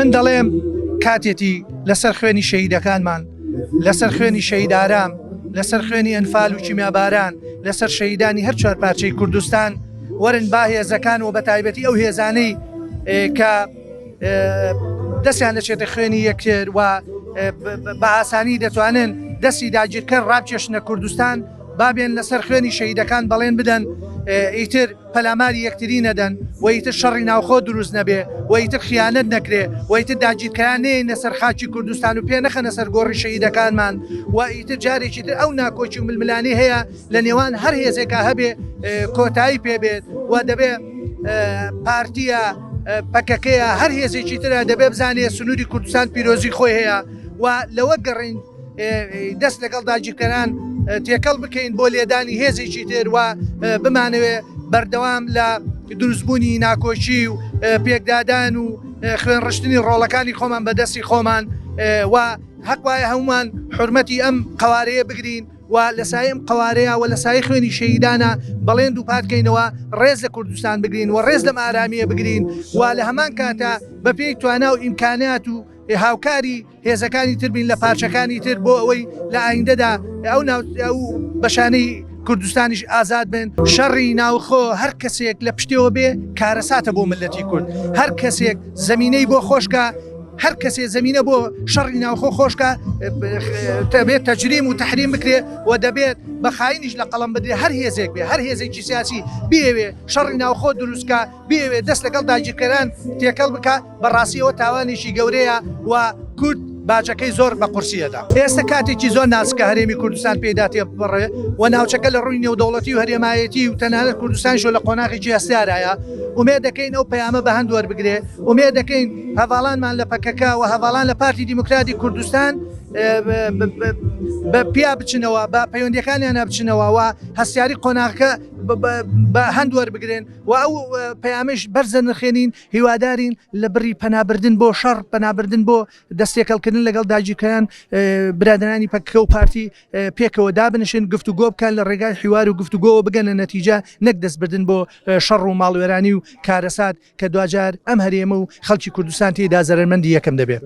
من دەڵێم کاتێتی لەسەر خوێنی شەهیدەکانمان، لەسەر خوێنی شەهیدارام، لەسەر خوێنی ئەنفال و چیمیاباران، لەسەر شەهیدانی هەر چوار پارچەی کوردستان وەرن با هێزەکان و بە تایبەتی ئەو هێزانەی کە دەستیان دەچێتە خوێنی یەکتر و بە ئاسانی دەتوانن دەستی داگیرکەر ڕابکێشنە کوردستان، بابێن لەسەر خوێنی شەهیدەکان بەڵێن بدەن ئیتر پەلاماری یەکتری نەدەن و ئیتر شەڕی ناوخۆ دروست نەبێ و ئیتر خیانەت نەکرێ و ئیتر داگیرکەران نێنە سەر خاکی کوردستان و پێ نەخەنە سەر گۆڕی شەهیدەکانمان و ئیتر جارێکی تر ئەو ناکۆچی و ململانی هەیە لە نێوان هەر هێزێکا هەبێ کۆتایی پێبێت و دەبێ پارتیە پەکەکەیە هەر هێزێکی ترە دەبێ بزانێ سنووری کوردستان پیرۆزی خۆی هەیە و لەوە گەڕین دەست لەگەڵ داگیرکەران تێکەڵ بکەین بۆ لێدانی هێزێکی تر و بمانەوێ بەردەوام لە دروستبوونی ناکۆچی و پێکدادان و خوێنڕشتنی ڕۆڵەکانی خۆمان بەدەستی خۆمان و حەق وایە هەمومان حورمەتی ئەم قوارەیە بگرین و لە سایە ئەم قوارەیە و لە سایە خوێنی شەهیدانە بەڵێن دووپاتکەینەوە ڕێز لە کوردستان بگرین و ڕێز لەم ئارامیە بگرین و لە هەمان کاتە بەپێی توانە و ئیمکانات و هاوکاری هێزەکانی تر بین لە پارچەکانی تر بۆ ئەوەی لە ئایندەدا ئەو بەشانەی کوردستانیش ئازاد بن. شەڕی ناوخۆ هەر کەسێک لە پشتەوە بێ کارەساتە بۆ ملەتی کورد، هەر کەسێک زەمینەی بۆ خۆشکە، هەر کەسێ زەمینە بۆ شەڕی ناوخۆ خۆشکە دەبێت تەجریم و تەحریم بکرێ و دەبێت بە خاینیش لە قەڵەم بدرێ. هەر هێزێک بێ، هەر هێزێکی سیاسی بێوێ شەڕی ناوخۆ دروستکە، بێوێ دەست لەگەڵ داگیرکەران تێکەڵ بکە، بەڕاستیەوە تاوانێکی گەورەیە و کورد باجەکەی زۆر بە قورسیەدا. ئێستا کاتێکی زۆر ناسکە هەرێمی کوردستان پێدا تێبڕێ و ناوچەکە لە ڕووی نێودەوڵەتی و هەرێمایەتی و تەنانەت کوردستانیشۆ لە قۆناغێکی هەستارایە. ومێ دەکەین ئەو پەیامە بە هەند وەربگرێ، ومێ دەکەین هەڤاڵانمان لە پەکەکە و هەڤاڵان لە پارتی دیموکراتی کوردستان بە پیا بچنەوە، بە پەیوەندیەکانیان بچنەوە و هەستیاری قۆناغەکە بە هەند وەربگرن و ئەو پەیامش بەرزە نرخێنین، هیوادارین لە بڕی پەنابردن بۆ شەڕ، پەنابردن بۆ دەستێکەڵکردن لەگەڵ داگیرکەران برادرانی پەکەکە و پارتی پێکەوە دابنشن، گفتوگۆ بکەن لە ڕێگای حیوار و گفتوگۆوە بگەنە نەتیجە، نەک دەستبردن بۆ شەڕ و ماڵوێرانی و کارەسات کە دوجار ئەم هەرێمە و خەڵکی کوردستان تێدا زەرمەندی یەکەم دەبێت.